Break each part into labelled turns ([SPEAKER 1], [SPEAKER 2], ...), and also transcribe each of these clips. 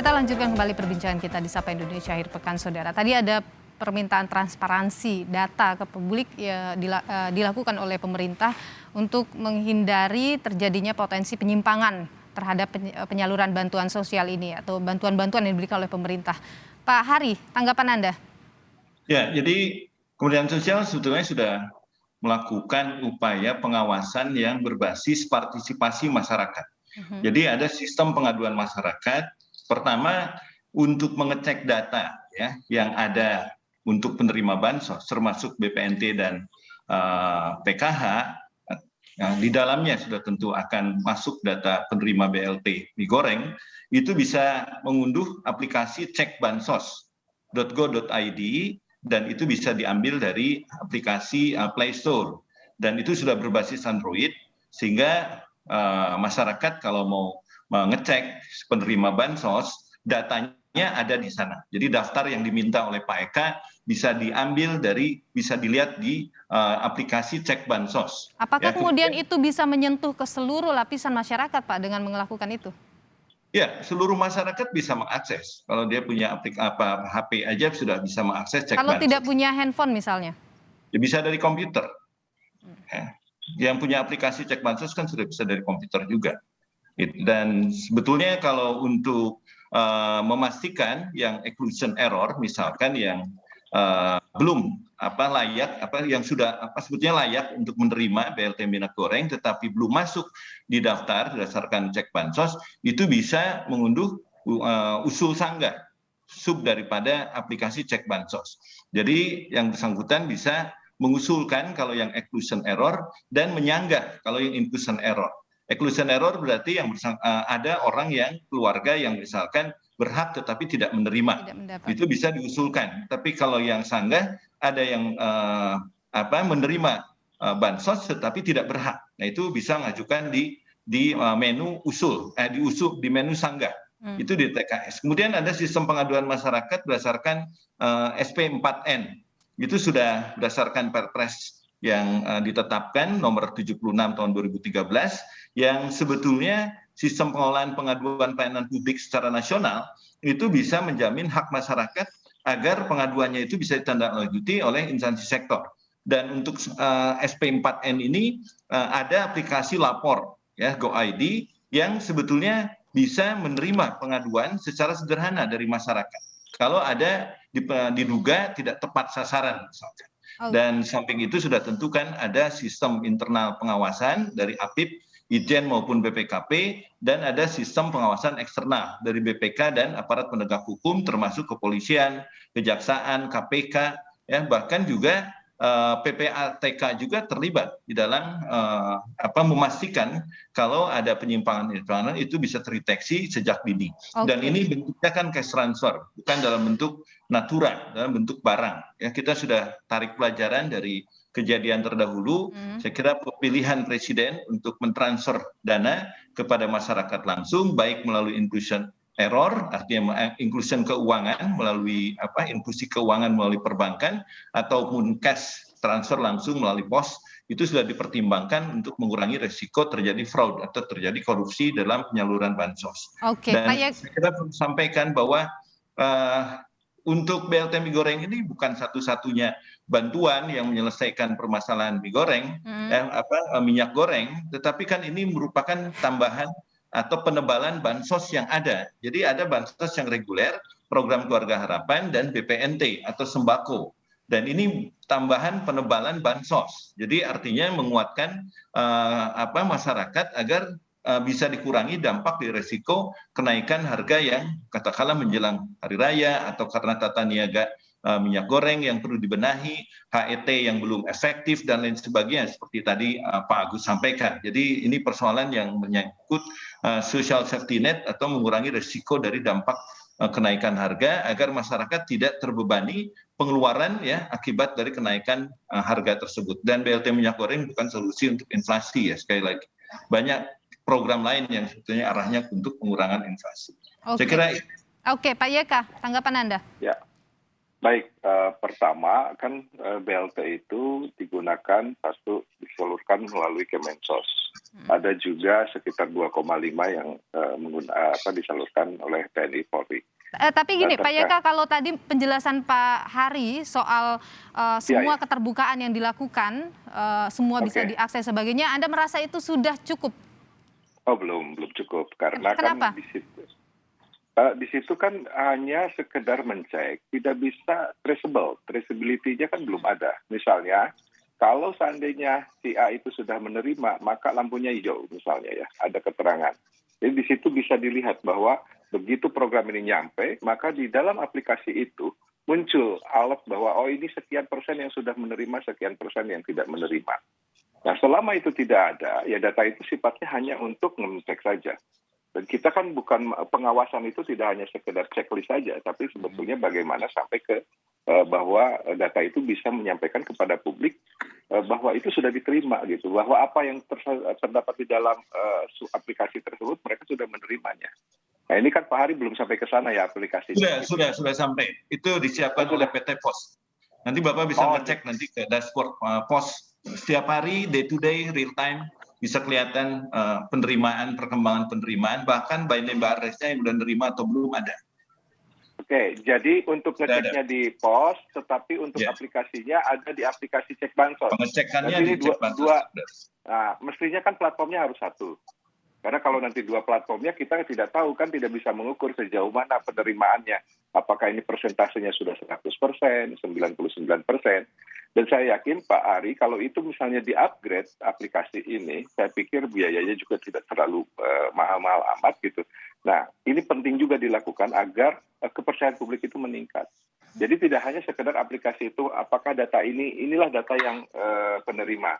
[SPEAKER 1] Kita lanjutkan kembali perbincangan kita di Sapa Indonesia akhir pekan, saudara. Tadi ada permintaan transparansi data ke publik ya, dilakukan oleh pemerintah untuk menghindari terjadinya potensi penyimpangan terhadap penyaluran bantuan sosial ini atau bantuan-bantuan yang diberikan oleh pemerintah. Pak Hari, tanggapan Anda?
[SPEAKER 2] Ya, jadi Kementerian Sosial sebetulnya sudah melakukan upaya pengawasan yang berbasis partisipasi masyarakat. Jadi ada sistem pengaduan masyarakat. Pertama, untuk mengecek data ya yang ada untuk penerima bansos, termasuk BPNT dan PKH. Nah, di dalamnya sudah tentu akan masuk data penerima BLT mie goreng. Itu bisa mengunduh aplikasi cekbansos.go.id dan itu bisa diambil dari aplikasi Play Store. Dan itu sudah berbasis Android, sehingga masyarakat kalau mau mengecek penerima bansos, datanya ada di sana. Jadi daftar yang diminta oleh Pak Eka bisa diambil bisa dilihat di aplikasi Cek Bansos.
[SPEAKER 1] Apakah kemudian itu bisa menyentuh ke seluruh lapisan masyarakat, Pak, dengan melakukan itu?
[SPEAKER 2] Ya, seluruh masyarakat bisa mengakses. Kalau dia punya HP aja sudah bisa mengakses Cek
[SPEAKER 1] Kalau
[SPEAKER 2] Bansos.
[SPEAKER 1] tidak punya handphone misalnya?
[SPEAKER 2] Ya, bisa dari komputer. Ya. Yang punya aplikasi Cek Bansos kan sudah bisa dari komputer juga. Dan sebetulnya kalau untuk memastikan yang exclusion error, misalkan yang belum layak, yang sudah sebetulnya layak untuk menerima BLT minyak goreng, tetapi belum masuk di daftar berdasarkan Cek Bansos, itu bisa mengunduh usul sanggah sub daripada aplikasi Cek Bansos. Jadi yang bersangkutan bisa mengusulkan kalau yang exclusion error dan menyanggah kalau yang inclusion error. Exclusion error berarti yang ada orang yang keluarga yang misalkan berhak tetapi tidak menerima. Itu bisa diusulkan. Tapi kalau yang sanggah ada yang menerima bansos tetapi tidak berhak. Nah, itu bisa mengajukan di menu usul, di menu sanggah. Itu di TKS. Kemudian ada sistem pengaduan masyarakat berdasarkan SP4N. Itu sudah berdasarkan Perpres yang ditetapkan nomor 76 tahun 2013 yang sebetulnya sistem pengelolaan pengaduan pelayanan publik secara nasional itu bisa menjamin hak masyarakat agar pengaduannya itu bisa ditindaklanjuti oleh instansi sektor. Dan untuk SP4N ini ada aplikasi lapor ya GoID yang sebetulnya bisa menerima pengaduan secara sederhana dari masyarakat. Kalau ada diduga tidak tepat sasaran misalkan. Dan samping itu sudah tentukan ada sistem internal pengawasan dari APIP, Ijen maupun BPKP, dan ada sistem pengawasan eksternal dari BPK dan aparat penegak hukum termasuk kepolisian, kejaksaan, KPK, ya bahkan juga PPATK juga terlibat di dalam memastikan kalau ada penyimpangan itu bisa terdeteksi sejak dini. Dan ini bentuknya kan cash transfer, bukan dalam bentuk natura, dalam bentuk barang. Ya, kita sudah tarik pelajaran dari kejadian terdahulu. Saya kira pilihan presiden untuk mentransfer dana kepada masyarakat langsung, baik melalui inclusion error, artinya inclusion keuangan melalui inklusi keuangan melalui perbankan, ataupun cash transfer langsung melalui pos, itu sudah dipertimbangkan untuk mengurangi resiko terjadi fraud atau terjadi korupsi dalam penyaluran bansos. Dan saya kira perlu sampaikan bahwa untuk BLT mie goreng ini bukan satu-satunya bantuan yang menyelesaikan permasalahan mie goreng, minyak goreng, tetapi kan ini merupakan tambahan atau penebalan bansos yang ada. Jadi ada bansos yang reguler, program keluarga harapan, dan BPNT atau sembako. Dan ini tambahan penebalan bansos. Jadi artinya menguatkan masyarakat agar bisa dikurangi dampak di resiko kenaikan harga yang katakanlah menjelang hari raya atau karena tata niaga minyak goreng yang perlu dibenahi, HET yang belum efektif dan lain sebagainya seperti tadi Pak Agus sampaikan. Jadi ini persoalan yang menyangkut social safety net atau mengurangi resiko dari dampak kenaikan harga agar masyarakat tidak terbebani pengeluaran ya akibat dari kenaikan harga tersebut. Dan BLT minyak goreng bukan solusi untuk inflasi ya, sekali lagi. Banyak program lain yang sebetulnya arahnya untuk pengurangan inflasi. Saya kira
[SPEAKER 1] Oke, Pak Yeka, tanggapan Anda?
[SPEAKER 3] Ya, Baik, pertama kan BLT itu digunakan satu disalurkan melalui Kemensos. Ada juga sekitar 2,5 yang disalurkan oleh TNI Polri.
[SPEAKER 1] Tapi gini, Pak
[SPEAKER 3] Terkait,
[SPEAKER 1] Yeka, kalau tadi penjelasan Pak Hari soal semua
[SPEAKER 3] ya.
[SPEAKER 1] keterbukaan yang dilakukan, semua bisa
[SPEAKER 3] Oke.
[SPEAKER 1] diakses sebagainya, Anda merasa itu sudah cukup?
[SPEAKER 3] Oh, belum cukup karena kan
[SPEAKER 1] Kenapa?
[SPEAKER 3] di situ kan hanya sekedar mencek, tidak bisa traceable, traceability-nya kan belum ada. Misalnya, kalau seandainya si A itu sudah menerima, maka lampunya hijau misalnya ya, ada keterangan. Jadi di situ bisa dilihat bahwa begitu program ini nyampe, maka di dalam aplikasi itu muncul alert bahwa oh ini sekian persen yang sudah menerima, sekian persen yang tidak menerima. Nah, selama itu tidak ada, ya data itu sifatnya hanya untuk mengecek saja. Dan kita kan bukan pengawasan itu tidak hanya sekedar checklist saja, tapi sebetulnya bagaimana sampai ke bahwa data itu bisa menyampaikan kepada publik bahwa itu sudah diterima gitu, bahwa apa yang terdapat di dalam aplikasi tersebut mereka sudah menerimanya. Nah ini kan Pak Hari belum sampai ke sana ya aplikasinya.
[SPEAKER 2] Sudah sampai. Itu disiapkan oleh PT Pos. Nanti Bapak bisa ngecek nanti ke dashboard Pos setiap hari, day to day, real time, bisa kelihatan penerimaan, perkembangan penerimaan, bahkan by name address-nya yang udah nerima atau belum ada.
[SPEAKER 3] Oke, jadi untuk ngeceknya di Pos, tetapi untuk aplikasinya ada di aplikasi Cek Bansos.
[SPEAKER 2] Pengecekannya
[SPEAKER 3] di
[SPEAKER 2] Cek Bansos.
[SPEAKER 3] Nah, mestinya kan platformnya harus satu. Karena kalau nanti dua platformnya kita tidak tahu kan tidak bisa mengukur sejauh mana penerimaannya. Apakah ini persentasenya sudah 100%, 99%. Dan saya yakin Pak Ari kalau itu misalnya di-upgrade aplikasi ini, saya pikir biayanya juga tidak terlalu mahal-mahal amat gitu. Nah, ini penting juga dilakukan agar kepercayaan publik itu meningkat. Jadi tidak hanya sekedar aplikasi itu apakah data inilah data yang penerima.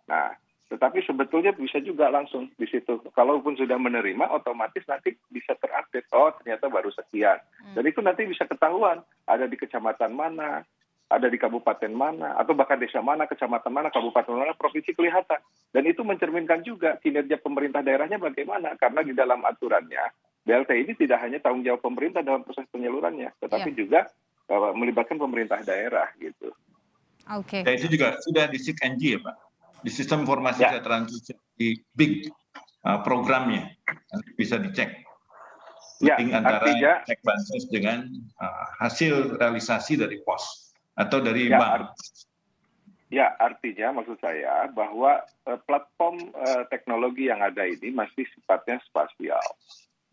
[SPEAKER 3] Nah, tetapi sebetulnya bisa juga langsung di situ. Kalaupun sudah menerima, otomatis nanti bisa terupdate. Oh, ternyata baru sekian. Dan itu nanti bisa ketahuan ada di kecamatan mana, ada di kabupaten mana, atau bahkan desa mana, kecamatan mana, kabupaten mana, provinsi kelihatan. Dan itu mencerminkan juga kinerja pemerintah daerahnya bagaimana. Karena di dalam aturannya, BLT ini tidak hanya tanggung jawab pemerintah dalam proses penyalurannya, tetapi juga melibatkan pemerintah daerah gitu.
[SPEAKER 1] Oke.
[SPEAKER 2] Dan itu juga sudah di SIG-NG ya Pak? Di sistem informasi kesejahteraan sosial di BIG programnya bisa dicek link antara Cek Bansos dengan hasil realisasi dari Pos atau dari bank.
[SPEAKER 3] Ya, artinya maksud saya bahwa platform teknologi yang ada ini masih sifatnya spasial.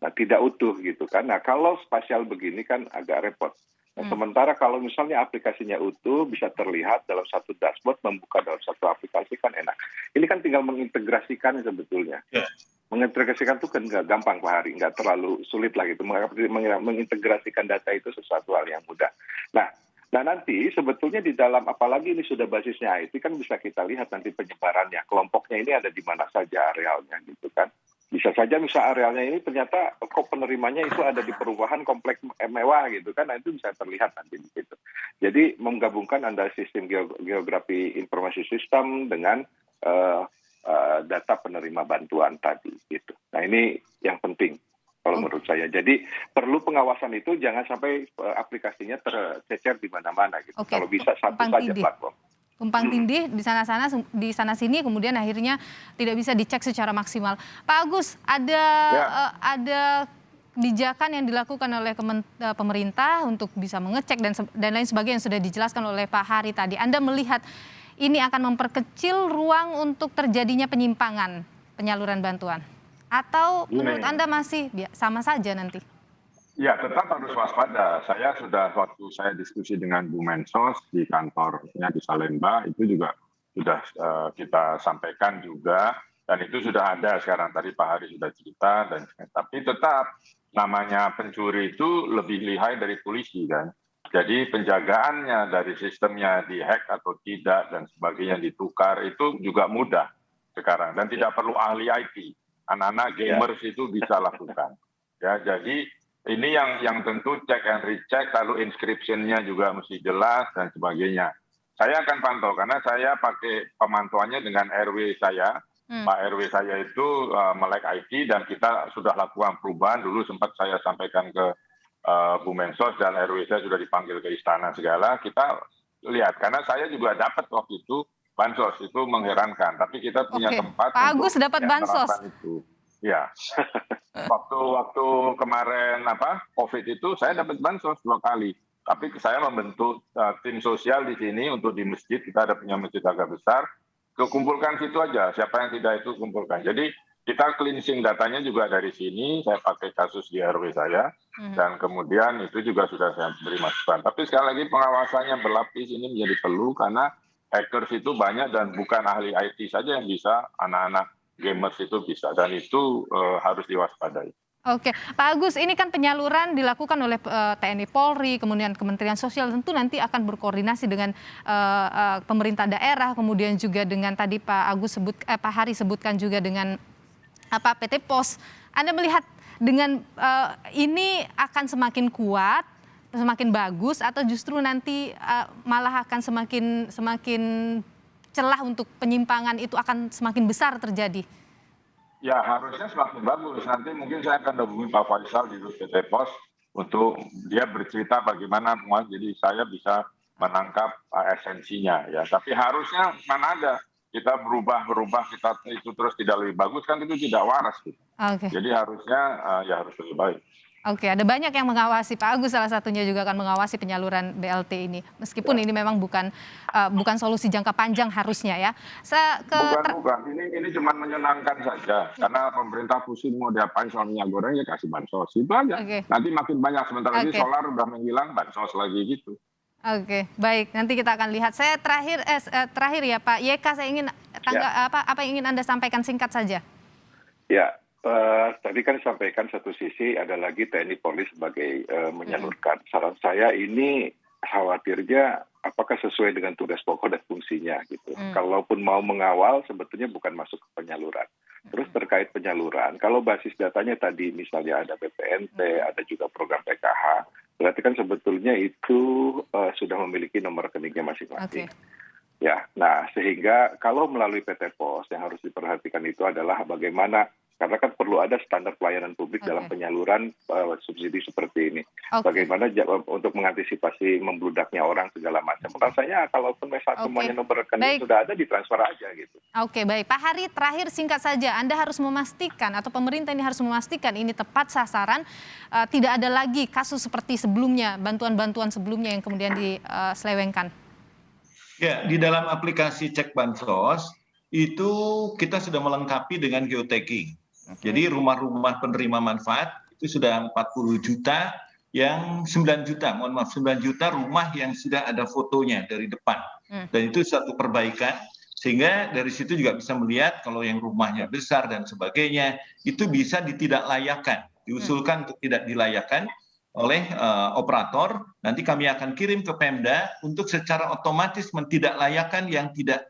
[SPEAKER 3] Nah, tidak utuh gitu kan. Nah, kalau spasial begini kan agak repot. Nah, sementara kalau misalnya aplikasinya utuh, bisa terlihat dalam satu dashboard, membuka dalam satu aplikasi kan enak. Ini kan tinggal mengintegrasikan sebetulnya. Mengintegrasikan itu kan nggak gampang Pak Hari, nggak terlalu sulit lah gitu. Mengintegrasikan data itu sesuatu hal yang mudah. Nah nanti sebetulnya di dalam, apalagi ini sudah basisnya IT, kan bisa kita lihat nanti penyebarannya. Kelompoknya ini ada di mana saja arealnya gitu kan. Bisa saja misal arealnya ini ternyata kok penerimanya itu ada di perumahan kompleks mewah gitu kan, nah itu bisa terlihat nanti di situ. Jadi menggabungkan antara sistem geografi informasi sistem dengan data penerima bantuan tadi gitu. Nah ini yang penting kalau menurut saya. Jadi perlu pengawasan itu jangan sampai aplikasinya tercecer di mana-mana gitu. Kalau bisa satu saja platform.
[SPEAKER 1] Tumpang tindih di sana sini kemudian akhirnya tidak bisa dicek secara maksimal. Pak Agus, ada kebijakan yang dilakukan oleh pemerintah untuk bisa mengecek dan lain sebagainya yang sudah dijelaskan oleh Pak Hari tadi. Anda melihat ini akan memperkecil ruang untuk terjadinya penyimpangan penyaluran bantuan, atau menurut Anda masih sama saja nanti?
[SPEAKER 4] Ya, tetap harus waspada. Waktu saya diskusi dengan Bu Mensos di kantornya di Salemba, itu juga sudah kita sampaikan juga, dan itu sudah ada sekarang. Tadi Pak Hari sudah cerita, tapi tetap namanya pencuri itu lebih lihai dari polisi kan. Jadi penjagaannya dari sistemnya dihack atau tidak dan sebagainya ditukar itu juga mudah sekarang dan tidak perlu ahli IT. Anak-anak gamers itu bisa lakukan. Ya, jadi ini yang tentu cek and recheck, lalu inscription-nya juga mesti jelas dan sebagainya. Saya akan pantau karena saya pakai pemantauannya dengan RW saya. Pak RW saya itu melek IT dan kita sudah lakukan perubahan. Dulu sempat saya sampaikan ke Bu Mensos dan RW saya sudah dipanggil ke istana segala, kita lihat. Karena saya juga dapat waktu itu bansos, itu mengherankan. Tapi kita punya
[SPEAKER 1] Oke,
[SPEAKER 4] tempat
[SPEAKER 1] Pak Agus dapat bansos.
[SPEAKER 4] menerapkan itu. Ya, waktu kemarin COVID itu saya dapat bansos 2 kali. Tapi saya membentuk tim sosial di sini untuk di masjid, kita ada punya masjid agak besar, kumpulkan situ aja, siapa yang tidak itu kumpulkan. Jadi kita cleansing datanya juga dari sini, saya pakai kasus di RW saya, dan kemudian itu juga sudah saya beri masukan. Tapi sekali lagi pengawasannya berlapis ini menjadi perlu karena hackers itu banyak dan bukan ahli IT saja yang bisa, anak-anak gamers itu bisa, dan itu harus diwaspadai.
[SPEAKER 1] Oke, Pak Agus, ini kan penyaluran dilakukan oleh TNI Polri, kemudian Kementerian Sosial tentu nanti akan berkoordinasi dengan pemerintah daerah, kemudian juga dengan tadi Pak Hari sebutkan juga dengan PT Pos. Anda melihat dengan ini akan semakin kuat, semakin bagus, atau justru nanti malah akan semakin celah untuk penyimpangan itu akan semakin besar terjadi?
[SPEAKER 4] Ya, harusnya semakin bagus. Nanti mungkin saya akan hubungi Pak Faisal di PT Pos untuk dia bercerita bagaimana, jadi saya bisa menangkap esensinya. Ya, tapi harusnya mana ada kita berubah kita itu terus tidak lebih bagus, kan itu tidak waras. Gitu.
[SPEAKER 1] Okay.
[SPEAKER 4] Jadi harusnya ya harus lebih baik.
[SPEAKER 1] Oke, ada banyak yang mengawasi. Pak Agus salah satunya juga akan mengawasi penyaluran BLT ini. Meskipun ini memang bukan solusi jangka panjang harusnya ya.
[SPEAKER 4] Bukan. Ini cuma menyenangkan saja. Karena pemerintah pusing mau diapain soal minyak goreng, ya kasih bansos. Itu aja. Okay. Nanti makin banyak. Sebentar lagi solar udah menghilang, bansos lagi gitu.
[SPEAKER 1] Oke, baik. Nanti kita akan lihat. Saya terakhir ya Pak YK, saya ingin apa yang ingin Anda sampaikan singkat saja.
[SPEAKER 3] Ya. Tadi kan disampaikan satu sisi ada lagi TNI Polri sebagai menyalurkan. Saran saya ini khawatirnya apakah sesuai dengan tugas pokok dan fungsinya gitu. Kalaupun mau mengawal sebetulnya bukan masuk ke penyaluran. Terus terkait penyaluran, kalau basis datanya tadi misalnya ada BPNT, ada juga program PKH, berarti kan sebetulnya itu sudah memiliki nomor rekeningnya masing-masing. Ya, nah sehingga kalau melalui PT Pos yang harus diperhatikan itu adalah bagaimana, karena kan perlu ada standar pelayanan publik dalam penyaluran subsidi seperti ini. Bagaimana untuk mengantisipasi membludaknya orang segala macam. Rasanya kalaupun semuanya nomor rekening sudah ada, ditransfer aja gitu.
[SPEAKER 1] Oke, baik. Pak Hari, terakhir singkat saja. Anda harus memastikan atau pemerintah ini harus memastikan ini tepat sasaran, tidak ada lagi kasus seperti sebelumnya, bantuan-bantuan sebelumnya yang kemudian diselewengkan.
[SPEAKER 2] Ya, di dalam aplikasi Cek Bansos itu kita sudah melengkapi dengan geotagging. Jadi rumah-rumah penerima manfaat itu sudah 40 juta, yang 9 juta, 9 juta rumah yang sudah ada fotonya dari depan. Dan itu satu perbaikan, sehingga dari situ juga bisa melihat kalau yang rumahnya besar dan sebagainya, itu bisa ditidaklayakkan, diusulkan untuk tidak dilayakkan oleh operator. Nanti kami akan kirim ke Pemda untuk secara otomatis mentidaklayakkan yang tidak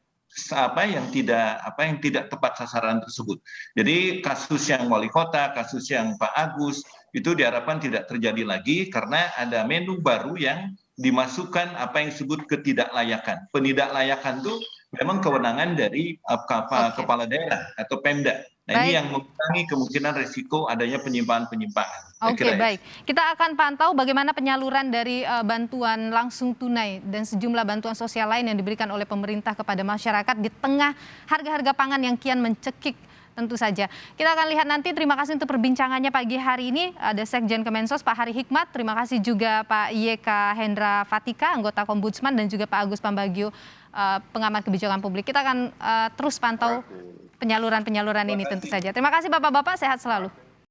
[SPEAKER 2] tepat sasaran tersebut. Jadi kasus yang wali kota, kasus yang Pak Agus itu diharapkan tidak terjadi lagi karena ada menu baru yang dimasukkan apa yang disebut ketidaklayakan. Penidaklayakkan itu memang kewenangan dari kepala daerah atau Pemda. Nah, ini yang mengurangi kemungkinan risiko adanya penyimpangan-penyimpangan.
[SPEAKER 1] Oke, baik. Kita akan pantau bagaimana penyaluran dari bantuan langsung tunai dan sejumlah bantuan sosial lain yang diberikan oleh pemerintah kepada masyarakat di tengah harga-harga pangan yang kian mencekik tentu saja. Kita akan lihat nanti. Terima kasih untuk perbincangannya pagi hari ini. Ada Sekjen Kemensos Pak Hari Hikmat. Terima kasih juga Pak YK Hendra Fatika, anggota Ombudsman, dan juga Pak Agus Pambagio, pengamat kebijakan publik. Kita akan terus pantau penyaluran ini tentu saja. Terima kasih Bapak-Bapak, sehat selalu.